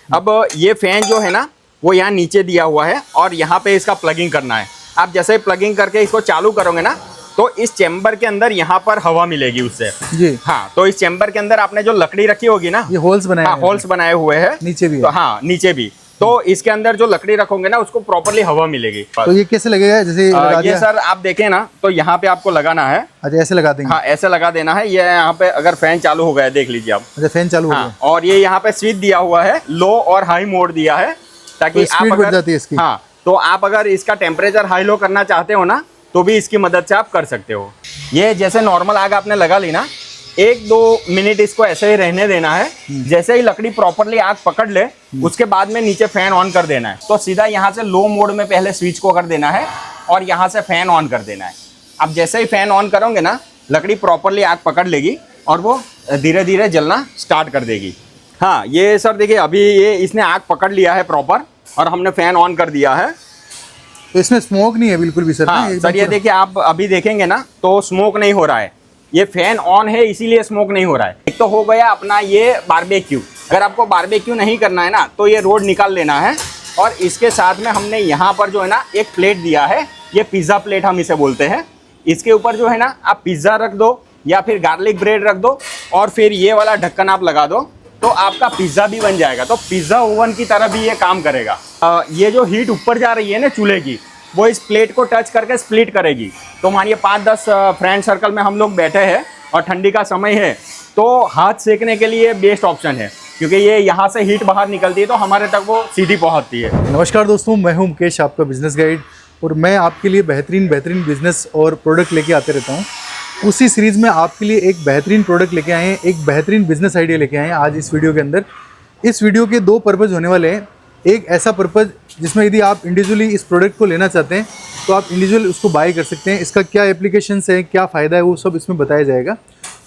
अब ये फैन जो है ना वो यहाँ नीचे दिया हुआ है और यहाँ पे इसका प्लगिंग करना है। आप जैसे ही प्लगिंग करके इसको चालू करोगे ना तो इस चेम्बर के अंदर यहाँ पर हवा मिलेगी उससे जी। हाँ, तो इस चेम्बर के अंदर आपने जो लकड़ी रखी होगी ना, ये होल्स बनाए, हाँ, होल्स बनाए हुए हैं नीचे भी, तो हाँ नीचे भी, तो इसके अंदर जो लकड़ी रखोगे ना उसको प्रॉपर्ली हवा मिलेगी। तो ये कैसे लगेगा? जैसे ये सर आप देखें ना तो यहाँ पे आपको लगाना है। अच्छा, ऐसे लगा देंगे? हाँ, ऐसे लगा देना है। ये यहाँ पे अगर फैन चालू हो गया, देख लीजिए आप। अच्छा, फैन चालू हो गया। और ये यहाँ पे स्विच दिया हुआ है, लो और हाई मोड दिया है, ताकि आप अगर, हाँ, तो आप अगर इसका टेम्परेचर हाई लो करना चाहते हो ना तो भी इसकी मदद से आप कर सकते हो। ये जैसे नॉर्मल आग आपने लगा ली ना, 1-2 मिनट इसको ऐसे ही रहने देना है। जैसे ही लकड़ी प्रॉपर्ली आग पकड़ ले उसके बाद में नीचे फैन ऑन कर देना है। तो सीधा यहाँ से लो मोड में पहले स्विच को कर देना है और यहाँ से फैन ऑन कर देना है। अब जैसे ही फैन ऑन करोगे ना लकड़ी प्रॉपर्ली आग पकड़ लेगी और वो धीरे धीरे जलना स्टार्ट कर देगी। हाँ, ये सर देखिए अभी ये इसने आग पकड़ लिया है प्रॉपर और हमने फैन ऑन कर दिया है। तो इसमें स्मोक नहीं है बिल्कुल भी सर? हाँ सर, ये देखिए आप अभी देखेंगे ना तो स्मोक नहीं हो रहा है। ये फैन ऑन है इसीलिए स्मोक नहीं हो रहा है। एक तो हो गया अपना ये बारबेक्यू। अगर आपको बारबेक्यू नहीं करना है ना तो ये रोड निकाल लेना है। और इसके साथ में हमने यहाँ पर जो है ना एक प्लेट दिया है, ये पिज़्ज़ा प्लेट हम इसे बोलते हैं। इसके ऊपर जो है ना आप पिज़्ज़ा रख दो या फिर गार्लिक ब्रेड रख दो और फिर ये वाला ढक्कन आप लगा दो तो आपका पिज़्ज़ा भी बन जाएगा। तो पिज़्ज़ा ओवन की तरह भी ये काम करेगा। ये जो हीट ऊपर जा रही है ना चूल्हे की, वो इस प्लेट को टच करके स्प्लिट करेगी। तो मानिए 5-10 फ्रेंड सर्कल में हम लोग बैठे हैं और ठंडी का समय है तो हाथ सेकने के लिए बेस्ट ऑप्शन है, क्योंकि ये यहाँ से हीट बाहर निकलती है तो हमारे तक वो सीधी पहुँचती है। नमस्कार दोस्तों, मैं हूं मुकेश, आपका बिजनेस गाइड, और मैं आपके लिए बेहतरीन बिजनेस और प्रोडक्ट लेके आते रहता हूं। उसी सीरीज़ में आपके लिए एक बेहतरीन प्रोडक्ट लेके आए हैं, एक बेहतरीन बिजनेस आइडिया लेके आए हैं आज इस वीडियो के अंदर। इस वीडियो के 2 पर्पज़ होने वाले हैं। एक ऐसा पर्पज़ जिसमें यदि आप इंडिविजुअली इस प्रोडक्ट को लेना चाहते हैं तो आप इंडिविजुअल उसको बाय कर सकते हैं, इसका क्या एप्लीकेशंस है, क्या फ़ायदा है, वो सब इसमें बताया जाएगा।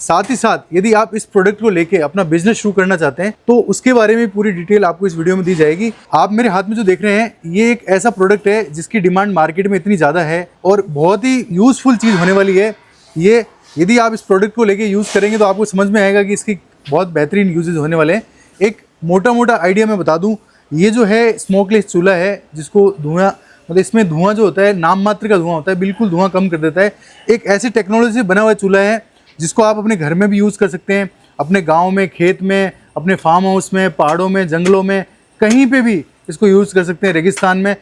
साथ ही साथ यदि आप इस प्रोडक्ट को लेके अपना बिजनेस शुरू करना चाहते हैं तो उसके बारे में पूरी डिटेल आपको इस वीडियो में दी जाएगी। आप मेरे हाथ में जो देख रहे हैं ये एक ऐसा प्रोडक्ट है जिसकी डिमांड मार्केट में इतनी ज़्यादा है और बहुत ही यूज़फुल चीज़ होने वाली है। ये यदि आप इस प्रोडक्ट को लेके यूज़ करेंगे तो आपको समझ में आएगा कि इसकी बहुत बेहतरीन यूजेज होने वाले हैं। एक मोटा आइडिया मैं बता दूँ, ये जो है स्मोकलेस चूल्हा है जिसको धुआं, मतलब इसमें धुआं जो होता है नाम मात्र का धुआं होता है, बिल्कुल धुआं कम कर देता है। एक ऐसी टेक्नोलॉजी से बना हुआ चूल्हा है जिसको आप अपने घर में भी यूज़ कर सकते हैं, अपने गांव में, खेत में, अपने फार्म हाउस में, पहाड़ों में, जंगलों में, कहीं पे भी इसको यूज़ कर सकते हैं। रेगिस्तान में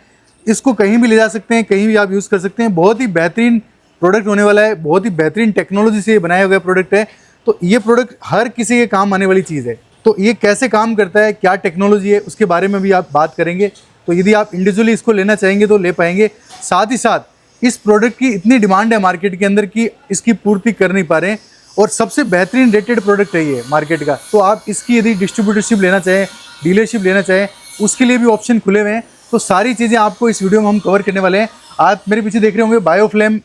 इसको कहीं भी ले जा सकते हैं, कहीं भी आप यूज़ कर सकते हैं। बहुत ही बेहतरीन प्रोडक्ट होने वाला है, बहुत ही बेहतरीन टेक्नोलॉजी से बनाया हुआ प्रोडक्ट है। तो ये प्रोडक्ट हर किसी के काम आने वाली चीज़ है। तो ये कैसे काम करता है, क्या टेक्नोलॉजी है, उसके बारे में भी आप बात करेंगे। तो यदि आप इंडिविजुअली इसको लेना चाहेंगे तो ले पाएंगे। साथ ही साथ इस प्रोडक्ट की इतनी डिमांड है मार्केट के अंदर कि इसकी पूर्ति कर नहीं पा रहे हैं और सबसे बेहतरीन रेटेड प्रोडक्ट है ये मार्केट का। तो आप इसकी यदि डिस्ट्रीब्यूटरशिप लेना चाहें, डीलरशिप लेना चाहें, उसके लिए भी ऑप्शन खुले हुए हैं। तो सारी चीज़ें आपको इस वीडियो में हम कवर करने वाले हैं। आप मेरे पीछे देख रहे होंगे बायोफ्लेम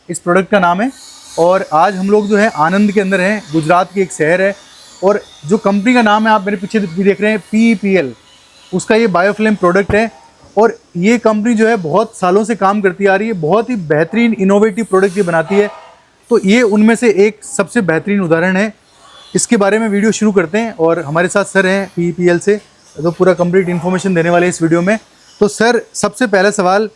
इस प्रोडक्ट का नाम है और आज हम लोग जो है आनंद के अंदर हैं, गुजरात की एक शहर है, और जो कंपनी का नाम है आप मेरे पीछे भी देख रहे हैं PEPL, उसका ये बायोफ्लेम प्रोडक्ट है। और ये कंपनी जो है बहुत सालों से काम करती आ रही है, बहुत ही बेहतरीन इनोवेटिव प्रोडक्ट ये बनाती है। तो ये उनमें से एक सबसे बेहतरीन उदाहरण है। इसके बारे में वीडियो शुरू करते हैं और हमारे साथ सर हैं PEPL से, तो पूरा कंप्लीट इन्फॉर्मेशन देने वाले हैं इस वीडियो में। तो सर, सबसे पहला सवाल,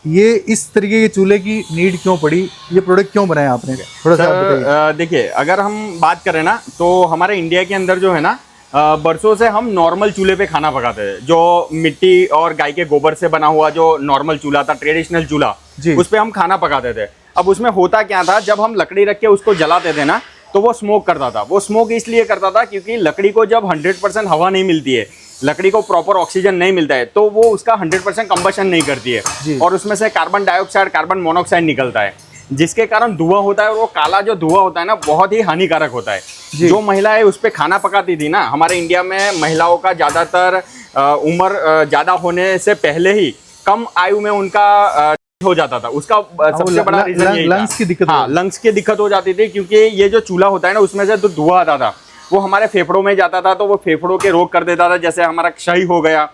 ये इस तरीके के चूल्हे की नीड क्यों पड़ी, ये प्रोडक्ट क्यों बनाया आपने, थोड़ा सा बताइए। देखिए, अगर हम बात करें ना तो हमारे इंडिया के अंदर जो है ना बरसों से हम नॉर्मल चूल्हे पे खाना पकाते थे, जो मिट्टी और गाय के गोबर से बना हुआ जो नॉर्मल चूल्हा था, ट्रेडिशनल चूल्हा, उस पे हम खाना पकाते थे। अब उसमें होता क्या था, जब हम लकड़ी रख के उसको जलाते थे ना तो वो स्मोक करता था। वो स्मोक इसलिए करता था क्योंकि लकड़ी को जब 100% हवा नहीं मिलती है, लकड़ी को प्रॉपर ऑक्सीजन नहीं मिलता है, तो वो उसका 100% कंबशन नहीं करती है और उसमें से कार्बन डाइऑक्साइड, कार्बन मोनोऑक्साइड निकलता है, जिसके कारण धुआं होता है। और वो काला जो धुआं होता है ना बहुत ही हानिकारक होता है। जो महिलाएं उस पर खाना पकाती थी ना, हमारे इंडिया में महिलाओं का ज़्यादातर उम्र ज़्यादा होने से पहले ही कम आयु में उनका हो जाता था। उसका सबसे बड़ा रीजन यही था, लंग्स की दिक्कत। हाँ, लंग्स की दिक्कत हो जाती थी क्योंकि ये जो चूल्हा होता है ना उसमें से जो धुआं आता था वो हमारे फेफड़ों में जाता था, तो वो फेफड़ों के रोग कर देता था। जैसे हमारा क्षय हो गया,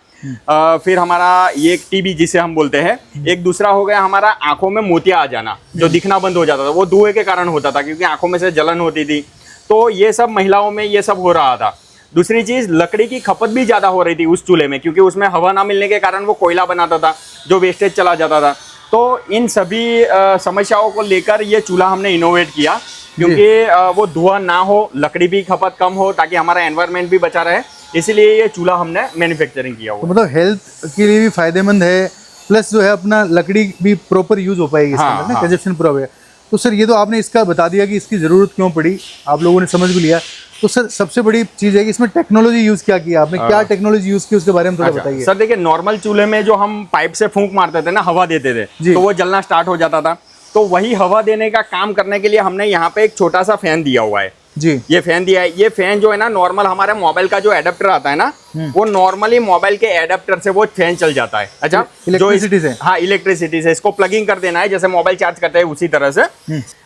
फिर हमारा ये TB जिसे हम बोलते हैं, एक दूसरा हो गया हमारा आंखों में मोतिया आ जाना, जो दिखना बंद हो जाता था, वो धुएं के कारण होता था क्योंकि आंखों में से जलन होती थी। तो ये सब महिलाओं में ये सब हो रहा था। दूसरी चीज लकड़ी की खपत भी ज्यादा हो रही थी उस चूल्हे में, क्योंकि उसमें हवा ना मिलने के कारण वो कोयला बनाता था जो वेस्टेज चला जाता था। तो इन सभी समस्याओं को लेकर ये चूल्हा हमने इनोवेट किया, क्योंकि वो धुआं ना हो, लकड़ी भी खपत कम हो, ताकि हमारा एनवायरनमेंट भी बचा रहे, इसलिए ये चूल्हा हमने मैन्युफैक्चरिंग किया हुआ। तो मतलब हेल्थ के लिए भी फायदेमंद है, प्लस जो है अपना लकड़ी भी प्रॉपर यूज हो पाएगी इसके अंदर ना, कंजप्शन पूरा होगा। तो सर ये तो आपने इसका बता दिया कि इसकी ज़रूरत क्यों पड़ी, आप लोगों ने समझ भी लिया। तो सर सबसे बड़ी चीज़ है कि इसमें टेक्नोलॉजी यूज़ क्या किया आपने, क्या टेक्नोलॉजी यूज़ की उसके बारे में थोड़ा बताइए। सर देखिए, नॉर्मल चूल्हे में जो हम पाइप से फूंक मारते थे ना, हवा देते थे, तो वो जलना स्टार्ट हो जाता था। तो वही हवा देने का काम करने के लिए हमने यहाँ पे एक छोटा सा फैन दिया हुआ है जी। ये फैन दिया है। ये फैन जो है ना, नॉर्मल हमारे मोबाइल का जो एडेप्टर आता है ना, वो नॉर्मली मोबाइल के एडेप्टर से वो फैन चल जाता है। अच्छा, इलेक्ट्रिसिटी से? हाँ, इलेक्ट्रिसिटी से इसको प्लगिंग कर देना है, जैसे मोबाइल चार्ज करते हैं उसी तरह से।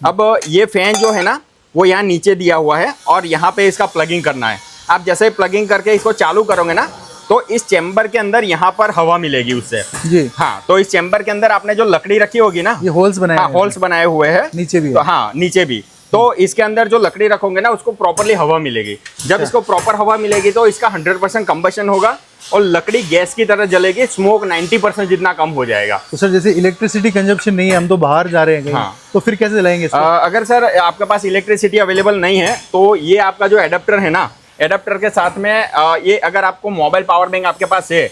अब ये फैन जो है ना, वो यहाँ नीचे दिया हुआ है और यहाँ पे इसका प्लगिंग करना है। आप जैसे प्लगिंग करके इसको चालू करोगे ना, तो इस चेम्बर के अंदर यहाँ पर हवा मिलेगी उससे जी। हाँ, तो इस चेम्बर के अंदर आपने जो लकड़ी रखी होगी ना, ये होल्स बनाए, हाँ, होल्स बनाए हुए हैं नीचे भी, तो हाँ नीचे भी। तो इसके अंदर जो लकड़ी रखोगे ना, उसको प्रॉपरली हवा मिलेगी। जब इसको प्रॉपर हवा मिलेगी तो इसका 100% कंबशन होगा और लकड़ी गैस की तरह जलेगी, स्मोक 90% जितना कम हो जाएगा। तो सर जैसे इलेक्ट्रिसिटी कंजप्शन नहीं है, हम तो बाहर जा रहे हैं कहीं, हाँ। तो फिर कैसे जलाएंगे इसको? अगर सर आपके पास इलेक्ट्रिसिटी अवेलेबल नहीं है, तो ये आपका जो एडेप्टर है ना, एडेप्टर के साथ में ये अगर आपको मोबाइल पावर बैंक आपके पास है,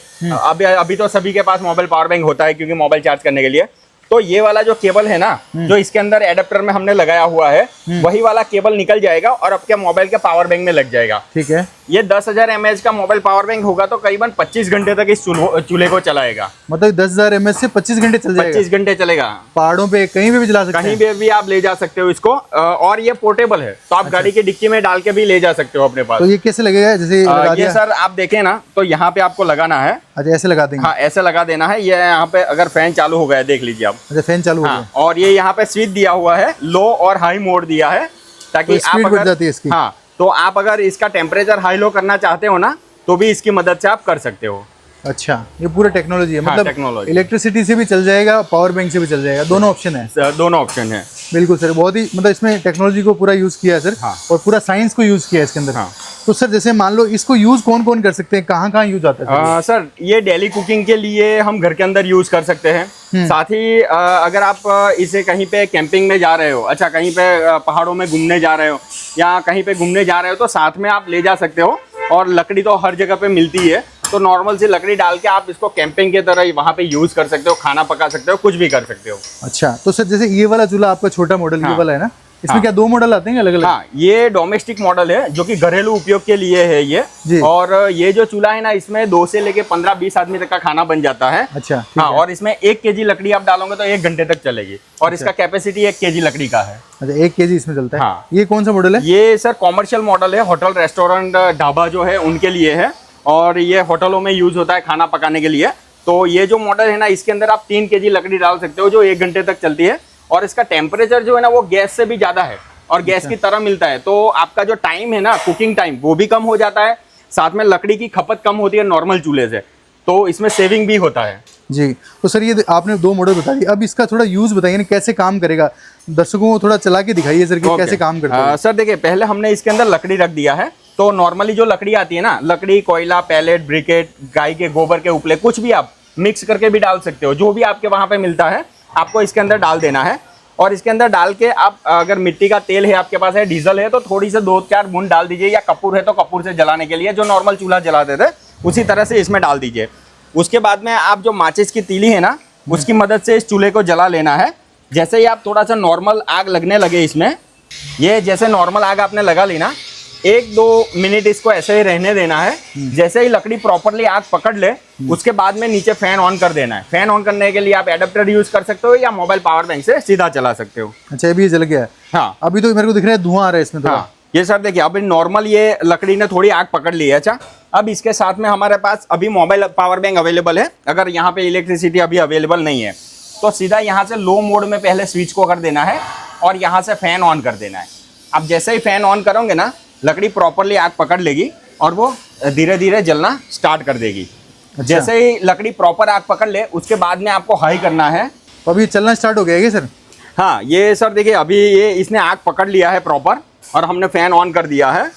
अभी तो सभी के पास मोबाइल पावर बैंक होता है क्योंकि मोबाइल चार्ज करने के लिए, तो ये वाला जो केबल है ना, जो इसके अंदर एडेप्टर में हमने लगाया हुआ है, वही वाला केबल निकल जाएगा और आपके मोबाइल के पावर बैंक में लग जाएगा। ठीक है। ये 10,000 mAh का मोबाइल पावर बैंक होगा तो करीबन 25 घंटे तक इस चूल्हे को चलाएगा। मतलब 10,000 mAh से 25 घंटे चल जाएगा? 25 घंटे चलेगा। पहाड़ों पे कहीं भी जला सकते हैं? कहीं पे भी आप ले जा सकते हो इसको, और ये पोर्टेबल है, तो आप गाड़ी की डिक्की में डाल के भी ले जा सकते हो अपने पास। तो ये कैसे लगेगा? जैसे ये सर आप देखें ना, तो यहाँ पे आपको लगाना है। अच्छा, ऐसे लगा देंगे? हाँ, ऐसे लगा देना है। ये यहाँ पे अगर फैन चालू हो गया, देख लीजिए आप। अच्छा, फैन चालू हो गया। और ये यहाँ पे स्विच दिया हुआ है, लो और हाई मोड दिया है, ताकि तो स्पीड बढ़ जाती है इसकी। हाँ, तो आप अगर इसका टेम्परेचर हाई लो करना चाहते हो ना, तो भी इसकी मदद से आप कर सकते हो। अच्छा, ये पूरा टेक्नोलॉजी है। मतलब टेक्नोलॉजी, इलेक्ट्रिसिटी से भी चल जाएगा, पावर बैंक से भी चल जाएगा, दोनों ऑप्शन है। दोनों ऑप्शन है। बिल्कुल सर, बहुत ही मतलब इसमें टेक्नोलॉजी को पूरा यूज किया है सर। हाँ। और पूरा साइंस को यूज किया है इसके अंदर। हाँ। तो सर जैसे मान लो इसको यूज कौन कौन कर सकते हैं, कहाँ कहाँ यूज आता है? सर ये डेली कुकिंग के लिए हम घर के अंदर यूज कर सकते हैं। साथ ही अगर आप इसे कहीं पे कैंपिंग में जा रहे हो, अच्छा कहीं पे पहाड़ों में घूमने जा रहे हो या कहीं पे घूमने जा रहे हो, तो साथ में आप ले जा सकते हो। और लकड़ी तो हर जगह पे मिलती है, तो नॉर्मल सी लकड़ी डाल के आप इसको कैंपिंग के तरह वहाँ पे यूज कर सकते हो, खाना पका सकते हो, कुछ भी कर सकते हो। अच्छा, तो सर जैसे ये वाला चूल्हा आपका छोटा मॉडल ये वाला है ना, इसमें क्या 2 मॉडल आते हैं अलग अलग? हाँ, ये डोमेस्टिक मॉडल है जो कि घरेलू उपयोग के लिए है ये जी। और ये जो चूल्हा है ना, इसमें 2 से लेके 15-20 आदमी तक का खाना बन जाता है। अच्छा, हाँ, और इसमें 1 kg लकड़ी आप डालोगे तो 1 घंटे तक चलेगी और इसका कैपेसिटी 1 kg लकड़ी का है। अच्छा, 1 kg इसमें चलता है। हाँ। ये कौन सा मॉडल है? ये सर कॉमर्शियल मॉडल है, होटल रेस्टोरेंट ढाबा जो है उनके लिए है और ये होटलों में यूज होता है खाना पकाने के लिए। तो ये जो मॉडल है ना, इसके अंदर आप 3 kg लकड़ी डाल सकते हो जो 1 घंटे तक चलती है और इसका टेम्परेचर जो है ना, वो गैस से भी ज्यादा है और गैस की तरह मिलता है। तो आपका जो टाइम है ना, कुकिंग टाइम, वो भी कम हो जाता है, साथ में लकड़ी की खपत कम होती है नॉर्मल चूल्हे से, तो इसमें सेविंग भी होता है। जी। तो सर ये आपने 2 मॉडल बता दिए, अब इसका थोड़ा यूज बताइए ना, कैसे काम करेगा, दर्शकों को थोड़ा चला के दिखाइए सर कि कैसे काम करता है। सर देखिए, पहले हमने इसके अंदर लकड़ी रख दिया है। तो नॉर्मली जो लकड़ी आती है ना, लकड़ी, कोयला, पैलेट, ब्रिकेट, गाय के गोबर के उपले, कुछ भी आप मिक्स करके भी डाल सकते हो, जो भी आपके वहाँ पे मिलता है आपको इसके अंदर डाल देना है। और इसके अंदर डाल के आप अगर मिट्टी का तेल है आपके पास, है डीजल है, तो थोड़ी से 2-4 बूंद डाल दीजिए, या कपूर है तो कपूर से जलाने के लिए, जो नॉर्मल चूल्हा जलाते थे उसी तरह से इसमें डाल दीजिए। उसके बाद में आप जो माचिस की तीली है ना, उसकी मदद से इस चूल्हे को जला लेना है। जैसे ही आप थोड़ा सा नॉर्मल आग लगने लगे इसमें, ये जैसे नॉर्मल आग आपने लगा ली ना, 1-2 मिनट इसको ऐसे ही रहने देना है। जैसे ही लकड़ी प्रॉपरली आग पकड़ ले, उसके बाद में नीचे फैन ऑन कर देना है। फैन ऑन करने के लिए आप एडेप्टर यूज कर सकते हो या मोबाइल पावर बैंक से सीधा चला सकते हो। अच्छा, अभी जल गया है। हाँ, अभी तो मेरे को दिख रहा है धुआं आ रहा है इसमें थोड़ा। हाँ, ये सर देखिए, अभी नॉर्मल ये लकड़ी ने थोड़ी आग पकड़ ली है। अच्छा, अब इसके साथ में हमारे पास अभी मोबाइल पावर बैंक अवेलेबल है। अगर यहाँ पे इलेक्ट्रिसिटी अभी अवेलेबल नहीं है तो सीधा यहाँ से लो मोड में पहले स्विच को कर देना है और यहाँ से फैन ऑन कर देना है। अब जैसे ही फैन ऑन करोगे ना, लकड़ी प्रॉपरली आग पकड़ लेगी और वो धीरे धीरे जलना स्टार्ट कर देगी। अच्छा। जैसे ही लकड़ी प्रॉपर आग पकड़ ले, उसके बाद में आपको हाई करना है। तो अभी चलना स्टार्ट हो गया है सर? हाँ, ये सर देखिए, अभी ये इसने आग पकड़ लिया है प्रॉपर और हमने फैन ऑन कर दिया है।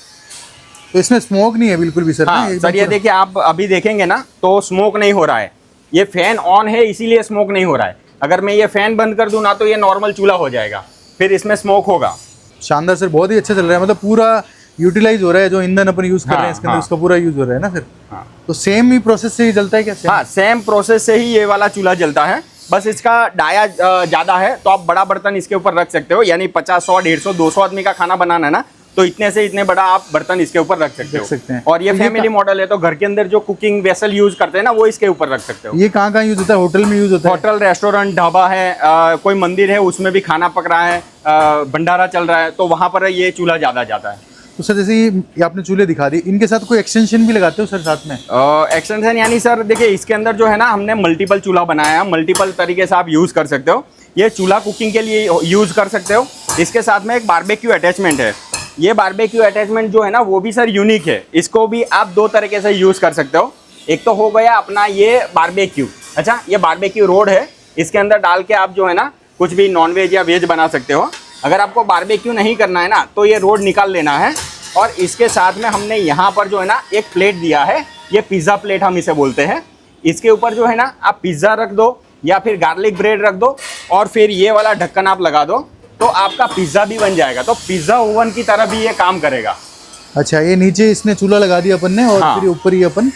तो इसमें स्मोक नहीं है बिल्कुल भी सर? हाँ सर, ये देखिए आप अभी देखेंगे ना तो स्मोक नहीं हो रहा है, ये फैन ऑन है इसीलिए स्मोक नहीं हो रहा है। अगर मैं ये फैन बंद कर दूं ना तो ये नॉर्मल चूल्हा हो जाएगा, फिर इसमें स्मोक होगा। शानदार सर, बहुत ही अच्छा चल रहा है, मतलब पूरा यूटिलाइज हो रहा है, जो ईंधन अपन यूज कर रहे हैं इसके अंदर उसका पूरा यूज हो रहा है ना सर? हाँ। तो सेम ही प्रोसेस से ही जलता है क्या? हाँ, सेम प्रोसेस से ही ये वाला चूल्हा जलता है, बस इसका डाया ज़्यादा है तो आप बड़ा बर्तन इसके ऊपर रख सकते हो, यानी 50, 100, 150, 200 आदमी का खाना बनाना है ना तो इतने से इतने बड़ा आप बर्तन इसके ऊपर रख सकते हो। और ये फैमिली मॉडल है तो घर के अंदर जो कुकिंग वेसल यूज करते हैं ना वो इसके ऊपर रख सकते हो। ये कहाँ कहाँ यूज होता है? होटल में यूज होता है? होटल, रेस्टोरेंट, ढाबा है, कोई मंदिर है उसमें भी खाना पक रहा है, भंडारा चल रहा है तो वहाँ पर ये चूल्हा ज़्यादा जाता है। तो सर जैसे ये आपने चूल्हे दिखा दी, इनके साथ कोई एक्सटेंशन भी लगाते हो सर साथ में? एक्सटेंशन यानी सर देखिए इसके अंदर जो है ना हमने मल्टीपल चूल्हा बनाया है, मल्टीपल तरीके से आप यूज़ कर सकते हो। ये चूल्हा कुकिंग के लिए यूज़ कर सकते हो। इसके साथ में एक बारबेक्यू अटैचमेंट है। ये बारबेक्यू अटैचमेंट जो है ना वो भी सर यूनिक है, इसको भी आप 2 तरीके से यूज़ कर सकते हो। एक तो हो गया अपना ये बारबेक्यू, अच्छा ये बारबेक्यू रोड है, इसके अंदर डाल के आप जो है ना कुछ भी नॉनवेज या वेज बना सकते हो। अगर आपको बारबेक्यू नहीं करना है ना तो ये रोड निकाल लेना है। और इसके साथ में हमने यहाँ पर जो है ना एक प्लेट दिया है, ये पिज़्ज़ा प्लेट हम इसे बोलते हैं। इसके ऊपर जो है ना आप पिज़्ज़ा रख दो या फिर गार्लिक ब्रेड रख दो और फिर ये वाला ढक्कन आप लगा दो तो आपका पिज़्ज़ा भी बन जाएगा। तो पिज़्ज़ा ओवन की तरह भी ये काम करेगा। अच्छा, ये नीचे इसने चूल्हा लगा दिया अपन ने और हाँ। फिर ऊपर ही अपन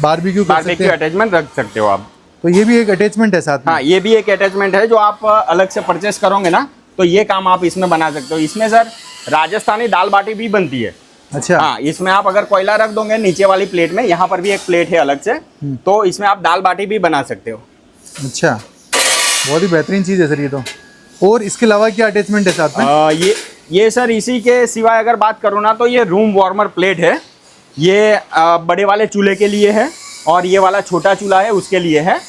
बारबेक्यू अटैचमेंट रख सकते हो आप। तो ये भी एक अटैचमेंट है साथ में? हाँ, ये भी एक अटैचमेंट है जो आप अलग से परचेस करोगे ना तो ये काम आप इसमें बना सकते हो। इसमें सर राजस्थानी दाल बाटी भी बनती है। अच्छा। हाँ, इसमें आप अगर कोयला रख दोगे नीचे वाली प्लेट में, यहाँ पर भी एक प्लेट है अलग से, तो इसमें आप दाल बाटी भी बना सकते हो। अच्छा, बहुत ही बेहतरीन चीज़ है सर ये तो। और इसके अलावा क्या अटैचमेंट है साथ में? ये सर इसी के सिवाय अगर बात करूँ ना तो ये रूम वार्मर प्लेट है। ये बड़े वाले चूल्हे के लिए है और ये वाला छोटा चूल्हा है उसके लिए है।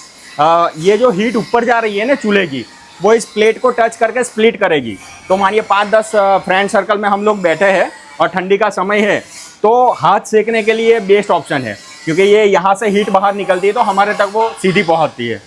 ये जो हीट ऊपर जा रही है ना चूल्हे की, वो इस प्लेट को टच करके स्प्लिट करेगी। तो मानिए 5-10 फ्रेंड सर्कल में हम लोग बैठे हैं और ठंडी का समय है तो हाथ सेकने के लिए बेस्ट ऑप्शन है, क्योंकि ये यहाँ से हीट बाहर निकलती है तो हमारे तक वो सीधी पहुँचती है।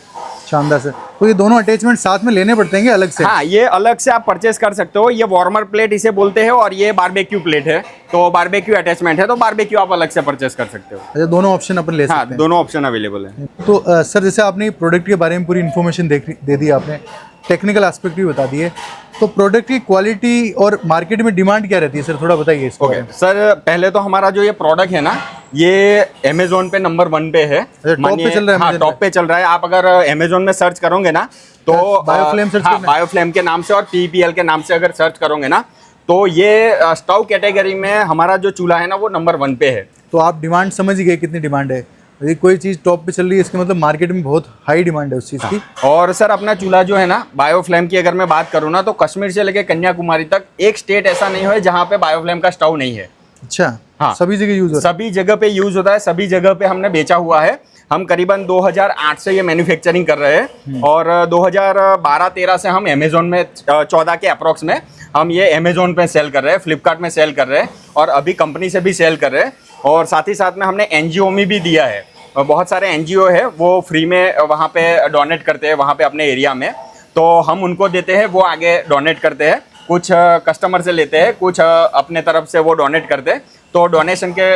शानदार सर। तो ये दोनों अटैचमेंट साथ में लेने पड़ते हैं अलग से? हाँ, ये अलग से आप परचेस कर सकते हो। ये वार्मर प्लेट इसे बोलते हैं और ये बारबेक्यू प्लेट है, तो बारबेक्यू अटैचमेंट है तो बारबेक्यू आप अलग से परचेस कर सकते हो। अच्छा, दोनों ऑप्शन अपन ले सकते हैं? हाँ, दोनों ऑप्शन अवेलेबल है। तो सर जैसे आपने प्रोडक्ट के बारे में पूरी इन्फॉर्मेशन दे दी, आपने टेक्निकल एस्पेक्ट भी बता दिए, तो प्रोडक्ट की क्वालिटी और मार्केट में डिमांड क्या रहती है सर, थोड़ा बताइए इसको। ओके सर, पहले तो हमारा जो ये प्रोडक्ट है ना ये अमेजोन पे नंबर 1 पे है। टॉप पे चल रहा है? हाँ, टॉप पे चल रहा है। आप अगर अमेजोन में सर्च करोगे ना तो बायोफ्लेम सर्च करना है? बायोफ्लेम के नाम से और PPL के नाम से अगर सर्च करोगे ना तो ये स्टोव कैटेगरी में हमारा जो चूल्हा है ना वो नंबर 1 पे है। तो आप डिमांड समझ ही गए कितनी डिमांड है। यदि कोई चीज़ टॉप पे चल रही है इसका मतलब मार्केट में बहुत हाई डिमांड है उस चीज़ की। और सर अपना चूल्हा जो है ना बायोफ्लेम की अगर मैं बात करूँ ना तो कश्मीर से लेकर कन्याकुमारी तक एक स्टेट ऐसा नहीं है जहाँ पे बायोफ्लेम का स्टोव नहीं है। अच्छा। हाँ, सभी जगह यूज होता है? सभी जगह पे यूज होता है, सभी जगह पे हमने बेचा हुआ है। हम करीबन 2008 से ये मैन्युफैक्चरिंग कर रहे हैं और 2012-13 से हम अमेजोन में 14 के अप्रॉक्स में हम ये अमेजोन पे सेल कर रहे हैं, फ्लिपकार्ट में सेल कर रहे हैं और अभी कंपनी से भी सेल कर रहे हैं। और साथ ही साथ में हमने NGO में भी दिया है। बहुत सारे NGO है वो फ्री में वहाँ पे डोनेट करते हैं वहाँ पे अपने एरिया में, तो हम उनको देते हैं, वो आगे डोनेट करते हैं। कुछ कस्टमर से लेते हैं, कुछ अपने तरफ से वो डोनेट करते हैं। तो डोनेशन के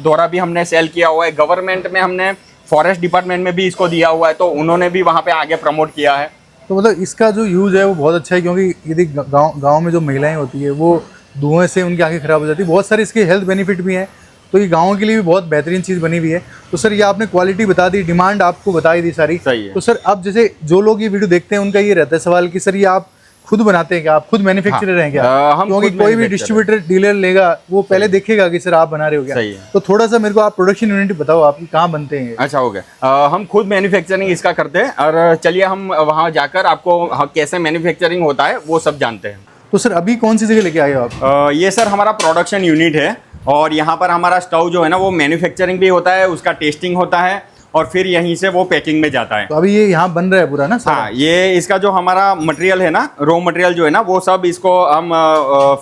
द्वारा भी हमने सेल किया हुआ है। गवर्नमेंट में हमने फॉरेस्ट डिपार्टमेंट में भी इसको दिया हुआ है तो उन्होंने भी वहाँ पे आगे प्रमोट किया है। तो मतलब इसका जो यूज़ है वो बहुत अच्छा है, क्योंकि यदि गाँव में जो महिलाएं होती है वो धुएं से उनकी आंखें खराब हो जाती है। बहुत सारे इसके हेल्थ बेनिफिट भी हैं, तो ये गाँव के लिए भी बहुत बेहतरीन चीज़ बनी हुई है। तो सर ये आपने क्वालिटी बता दी, डिमांड आपको बताई दी सारी। सही है। तो सर अब जैसे जो लोग ये वीडियो देखते हैं उनका ये रहता है सवाल कि सर ये आप खुद बनाते हैं क्या, आप खुद मैन्युफैक्चरर हैं क्या? क्योंकि कोई भी डिस्ट्रीब्यूटर डीलर लेगा वो पहले देखेगा कि सर आप बना रहे हो क्या। सही है। तो थोड़ा सा मेरे को आप प्रोडक्शन यूनिट बताओ, आपकी कहाँ बनते हैं? अच्छा, हो गया। हम खुद मैन्युफैक्चरिंग इसका करते हैं और चलिए हम वहाँ जाकर आपको कैसे मैन्युफैक्चरिंग होता है वो सब जानते हैं। तो सर अभी कौन सी जगह लेके आए हो आप? ये सर हमारा प्रोडक्शन यूनिट है और यहाँ पर हमारा स्टोव जो है ना वो मैन्युफैक्चरिंग भी होता है, उसका टेस्टिंग होता है और फिर यहीं से वो पैकिंग में जाता है। तो अभी ये यहाँ बन रहा है पूरा ना सारा? हाँ, ये इसका जो हमारा मटेरियल है ना, रॉ मटेरियल जो है ना वो सब इसको हम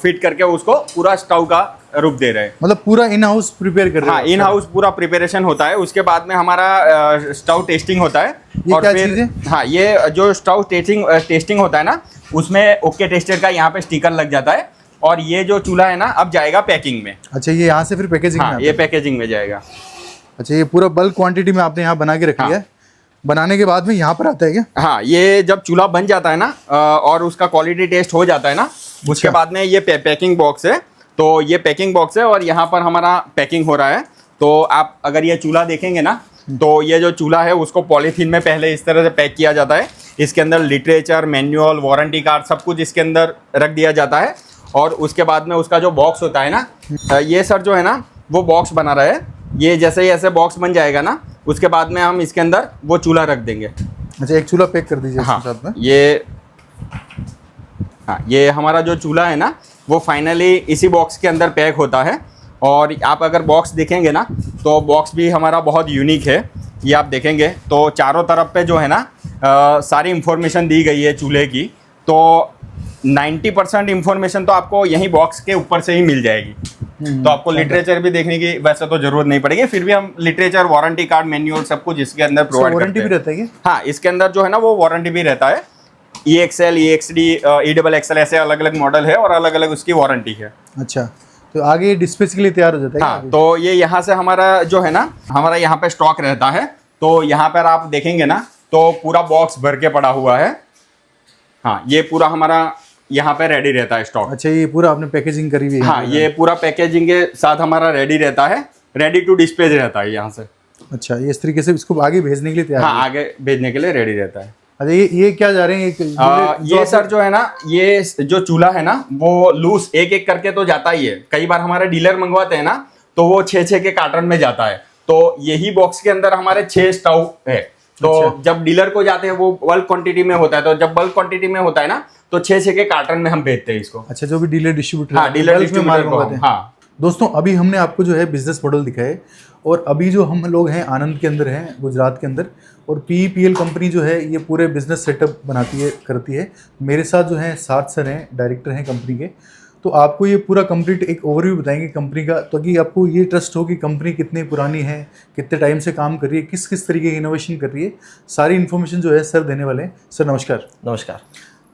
फिट करके उसको पूरा स्टोव का रूप दे रहे हैं। मतलब पूरा इन हाउस प्रिपेयर कर रहे हैं? हाँ, इन हाउस पूरा प्रिपरेशन होता है। उसके बाद में हमारा स्टोव टेस्टिंग होता है। ये और क्या फिर चीज़ है? हाँ, ये जो स्टोव टेस्टिंग होता है ना उसमें ओके टेस्टर का यहाँ पे स्टिकर लग जाता है और ये जो चूल्हा है ना अब जाएगा पैकिंग में। अच्छा, ये यहाँ से फिर पैकेजिंग में हाँ, आता ये है। पैकेजिंग में जाएगा। अच्छा, ये पूरा बल्क क्वांटिटी में आपने यहाँ बना के रख लिया है, बनाने के बाद में यहाँ पर आता है क्या? हाँ, ये जब चूल्हा बन जाता है ना और उसका क्वालिटी टेस्ट हो जाता है ना, उसके बाद में ये पैकिंग बॉक्स है। तो ये पैकिंग बॉक्स है और यहाँ पर हमारा पैकिंग हो रहा है। तो आप अगर ये चूल्हा देखेंगे ना, तो ये जो चूल्हा है उसको पॉलीथीन में पहले इस तरह से पैक किया जाता है। इसके अंदर लिटरेचर, मैनुअल, वारंटी कार्ड सब कुछ इसके अंदर रख दिया जाता है। और उसके बाद में उसका जो बॉक्स होता है ना, ये सर जो है ना वो बॉक्स बना रहा है। ये जैसे ही ऐसे बॉक्स बन जाएगा ना, उसके बाद में हम इसके अंदर वो चूल्हा रख देंगे। अच्छा, एक चूल्हा पैक कर दीजिए हाँ, इसके साथ में। ये हमारा जो चूल्हा है ना वो फाइनली इसी बॉक्स के अंदर पैक होता है। और आप अगर बॉक्स देखेंगे ना, तो बॉक्स भी हमारा बहुत यूनिक है। ये आप देखेंगे तो चारों तरफ पे जो है ना सारी इंफॉर्मेशन दी गई है चूल्हे की। तो 90% इंफॉर्मेशन तो आपको यही बॉक्स के ऊपर से ही मिल जाएगी। तो आपको लिटरेचर भी देखने की वैसे तो जरूरत नहीं पड़ेगी, फिर भी हम लिटरेचर, वारंटी कार्ड, मैनुअल सब कुछ इसके अंदर प्रोवाइड करते हैं। वारंटी भी रहता है क्या? हाँ, इसके अंदर जो है ना वो वारंटी भी रहता है। EXL, EXD, EXXL ऐसे अलग अलग मॉडल है और अलग अलग उसकी वारंटी है। अच्छा, तो आगे डिस्पैच के लिए तैयार हो जाता है हाँ, तो ये यहाँ से हमारा जो है ना, हमारा यहाँ पे स्टॉक रहता है। तो यहाँ पर आप देखेंगे ना तो पूरा बॉक्स भर के पड़ा हुआ है। हाँ, ये पूरा हमारा यहाँ पे रेडी रहता है स्टॉक। अच्छा, ये पूरा आपने पैकेजिंग करी हुई है? हाँ, ये पूरा पैकेजिंग के साथ हमारा रेडी रहता है, रेडी टू डिस्पैच रहता है यहाँ से। अच्छा, ये इस तरीके से इसको आगे भेजने के लिए तैयार हाँ, आगे भेजने के लिए रेडी रहता है। अच्छा, ये क्या जा रहे हैं? ये सर जो है ना, ये जो चूल्हा है ना वो लूज एक एक करके तो जाता ही है। कई बार हमारे डीलर मंगवाते हैं ना तो वो 6-6 के कार्टन में जाता है। तो यही बॉक्स के अंदर हमारे 6 स्टोव है। तो जब डीलर को जाते हैं वो बल्क क्वांटिटी में होता है। तो जब बल्क क्वांटिटी में होता है ना तो 6-6 के कार्टन में हम भेजते हैं इसको। अच्छा, जो भी डीलर डिस्ट्रीब्यूटर, हाँ, डीलर डिस्ट्रीब्यूटर को। हाँ दोस्तों, अभी हमने आपको जो है बिजनेस मॉडल दिखाए और अभी जो हम लोग हैं आनंद के अंदर हैं, गुजरात के अंदर, और PEPL कंपनी जो है ये पूरे बिजनेस सेटअप बनाती है, करती है। मेरे साथ जो है 7 सर हैं, डायरेक्टर हैं कंपनी के। तो आपको ये पूरा कंप्लीट एक ओवरव्यू बताएंगे कंपनी का, ताकि आपको ये ट्रस्ट हो कि कंपनी कितनी पुरानी है, कितने टाइम से काम कर रही है, किस किस तरीके की इनोवेशन कर रही है, सारी इन्फॉर्मेशन जो है सर देने वाले हैं। सर नमस्कार। नमस्कार।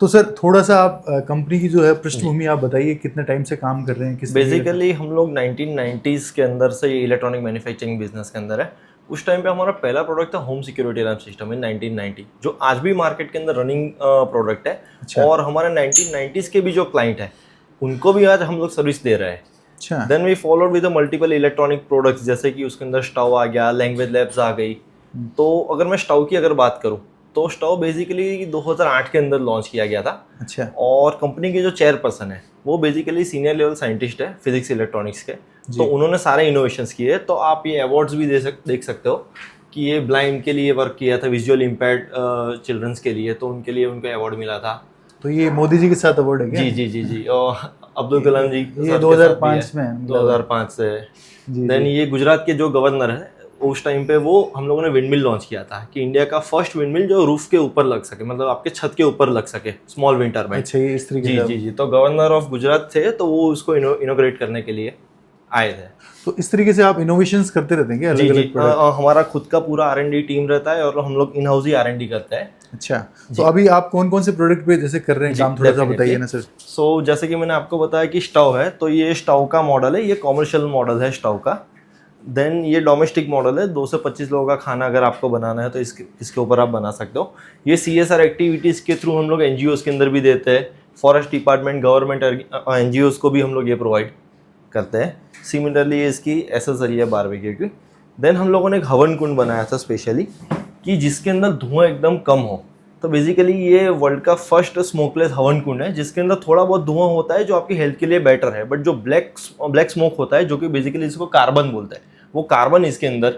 तो सर थोड़ा सा आप कंपनी की जो है पृष्ठभूमि आप बताइए, कितने टाइम से काम कर रहे हैं, किस बेसिकली हम लोग 1990s के अंदर से ये इलेक्ट्रॉनिक मैन्युफैक्चरिंग बिजनेस के अंदर है। उस टाइम पे हमारा पहला प्रोडक्ट था home security alarm system in 1990, जो आज भी मार्केट के अंदर रनिंग प्रोडक्ट है। अच्छा। और हमारे 1990s के भी जो क्लाइंट है उनको भी आज हम लोग सर्विस दे रहे हैं। अच्छा। Then we followed with multiple electronic products, जैसे कि उसके अंदर स्टव आ गया, लैंग्वेज लैब्स आ गई। तो अगर मैं स्टव की अगर बात करूँ तो स्टव बेसिकली 2008 के अंदर लॉन्च किया गया था। अच्छा। और कंपनी के जो चेयरपर्सन है वो बेसिकली सीनियर लेवल साइंटिस्ट है फिजिक्स इलेक्ट्रॉनिक्स के। तो उन्होंने सारे इनोवेशंस किए। तो आप ये अवार्ड्स भी देख सकते हो कि ये ब्लाइंड के लिए वर्क किया था, विजुअल इम्पेयर्ड चिल्ड्रंस के लिए, तो उनके लिए उनको अवार्ड मिला था। तो ये मोदी जी के साथ अवार्ड है क्या? जी जी जी जी। और अब्दुल कलाम जी ये 2005 में 2005 से। देन ये गुजरात के जो गवर्नर है उस टाइम पे वो हम लोगों ने विंडमिल लॉन्च किया था कि इंडिया का फर्स्ट विंडमिल जो रूफ के ऊपर लग सके, मतलब आपके छत के ऊपर लग सके, स्मॉल विंड टर्बाइन। अच्छा, ये इस तरीके जी से जी जी। तो गवर्नर ऑफ गुजरात थे, तो वो उसको इनोग्रेट करने के लिए आए थे। तो इस तरीके से आप इनोवेशंस करते रहते हैं क्या? जी अलग जी। अलग हमारा खुद का पूरा R&D टीम रहता है और हम लोग इन हाउस ही R&D करते हैं। अच्छा, तो अभी आप कौन कौन से प्रोडक्ट पे जैसे कर रहे हैं काम, थोड़ा सा बताइए ना सर। सो जैसे कि मैंने आपको बताया कि स्टव है, तो ये स्टव का मॉडल है, ये कॉमर्शियल मॉडल है स्टव का। देन ये डोमेस्टिक मॉडल है, 2 से 25 लोगों का खाना अगर आपको बनाना है तो इसके ऊपर आप बना सकते हो। ये CSR एक्टिविटीज़ के थ्रू हम लोग NGOs के अंदर भी देते हैं। फॉरेस्ट डिपार्टमेंट, गवर्नमेंट NGOs को भी हम लोग ये प्रोवाइड करते हैं। सिमिलरली इसकी एसेसरी है बारबेक्यू की। देन हम लोगों ने एक हवन कुंड बनाया था स्पेशली, कि जिसके अंदर धुआं एकदम कम हो। तो बेसिकली ये वर्ल्ड का फर्स्ट स्मोकलेस हवन कुंड है, जिसके अंदर थोड़ा बहुत धुआं होता है जो आपकी हेल्थ के लिए बेटर है। बट जो ब्लैक स्मोक होता है, जो कि बेसिकली इसको कार्बन बोलते हैं, वो कार्बन इसके अंदर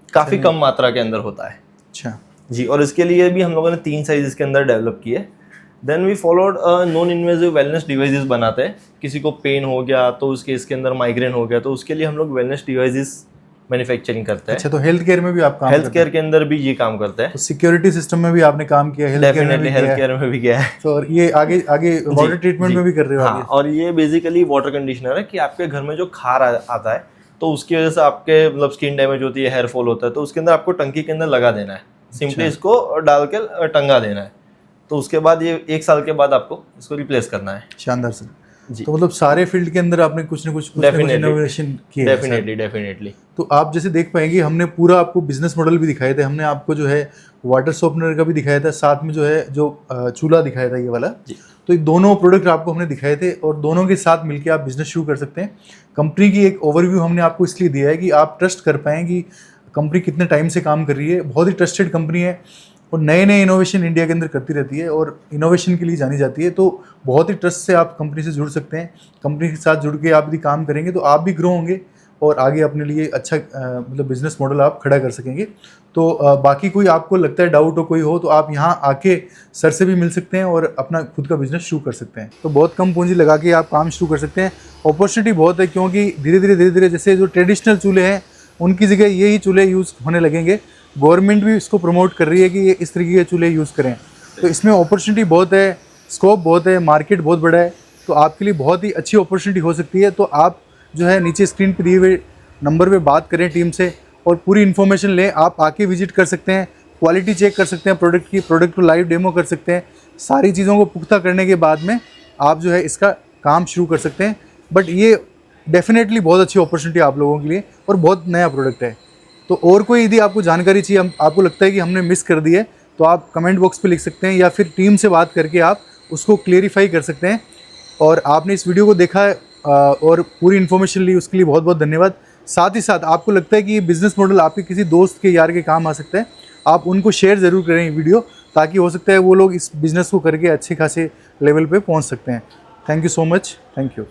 काफ़ी कम मात्रा के अंदर होता है। अच्छा जी। और इसके लिए भी हम लोगों ने 3 साइज इसके अंदर डेवलप किए। Then we followed non invasive wellness devices बनाते हैं। किसी को पेन हो गया तो इसके अंदर माइग्रेन हो गया, तो उसके लिए हम लोग वेलनेस डिवाइसेस मैन्युफैक्चरिंग करते हैं। अच्छा, तो हेल्थ केयर में भी आप काम हेल्थ केयर के अंदर भी ये काम करते हैं। तो सिक्योरिटी सिस्टम में भी आपने काम किया, डेफिनेटली हेल्थ केयर में भी किया है। तो और ये आगे वाटर ट्रीटमेंट में भी कर रहे हो? हाँ, और ये बेसिकली वाटर कंडीशनर है कि आपके घर में जो खार आता है तो उसकी वजह से आपके मतलब स्किन डैमेज होती है, हेयर फॉल होता है, तो उसके अंदर आपको टंकी के अंदर लगा देना है। सिंपली इसको डाल के टंगा देना है। तो उसके बाद ये 1 साल के बाद आपको इसको रिप्लेस करना है। शानदार सर। जी। तो मतलब सारे फील्ड के अंदर आपने कुछ ना कुछ इनोवेशन किए हैं। डेफिनेटली। तो आप जैसे देख पाएंगे, हमने पूरा आपको बिजनेस मॉडल भी दिखाए थे, हमने आपको जो है वाटर सॉफ्टनर का भी दिखाया था, साथ में जो है जो चूल्हा दिखाया था ये वाला। तो ये दोनों प्रोडक्ट आपको हमने दिखाए थे और दोनों के साथ मिलकर आप बिजनेस शुरू कर सकते हैं। कंपनी की एक ओवरव्यू हमने आपको इसलिए दिया है कि आप ट्रस्ट कर पाएँ कि कंपनी कितने टाइम से काम कर रही है। बहुत ही ट्रस्टेड कंपनी है और नए नए इनोवेशन इंडिया के अंदर करती रहती है और इनोवेशन के लिए जानी जाती है। तो बहुत ही ट्रस्ट से आप कंपनी से जुड़ सकते हैं। कंपनी के साथ जुड़ के आप यदि काम करेंगे तो आप भी ग्रो होंगे और आगे अपने लिए अच्छा मतलब बिजनेस मॉडल आप खड़ा कर सकेंगे। तो बाकी कोई आपको लगता है डाउट हो कोई हो तो आप यहाँ आके सर से भी मिल सकते हैं और अपना खुद का बिजनेस शुरू कर सकते हैं। तो बहुत कम पूंजी लगा के आप काम शुरू कर सकते हैं। अपॉर्चुनिटी बहुत है क्योंकि धीरे धीरे जैसे जो ट्रेडिशनल चूल्हे हैं उनकी जगह यही चूल्हे यूज़ होने लगेंगे। गवर्नमेंट भी इसको प्रमोट कर रही है कि ये इस तरीके के चूल्हे यूज़ करें। तो इसमें अपॉर्चुनिटी बहुत है, स्कोप बहुत है, मार्केट बहुत बड़ा है। तो आपके लिए बहुत ही अच्छी अपॉर्चुनिटी हो सकती है। तो आप जो है नीचे स्क्रीन पर दिए हुए नंबर पे बात करें टीम से और पूरी इन्फॉर्मेशन लें। आप आके विजिट कर सकते हैं, क्वालिटी चेक कर सकते हैं प्रोडक्ट की, प्रोडक्ट को लाइव डेमो कर सकते हैं। सारी चीज़ों को पुख्ता करने के बाद में आप जो है इसका काम शुरू कर सकते हैं। बट ये डेफिनेटली बहुत अच्छी अपॉर्चुनिटी आप लोगों के लिए और बहुत नया प्रोडक्ट है। तो और कोई यदि आपको जानकारी चाहिए, आपको लगता है कि हमने मिस कर दी है, तो आप कमेंट बॉक्स पे लिख सकते हैं या फिर टीम से बात करके आप उसको क्लेरिफाई कर सकते हैं। और आपने इस वीडियो को देखा है और पूरी इन्फॉर्मेशन ली, उसके लिए बहुत बहुत धन्यवाद। साथ ही साथ आपको लगता है कि ये बिज़नेस मॉडल आपके किसी दोस्त के यार के काम आ सकता है, आप उनको शेयर ज़रूर करें ये वीडियो, ताकि हो सकता है वो लोग इस बिज़नेस को करके अच्छे खासे लेवल पे पहुंच सकते हैं। Thank you so much. Thank you.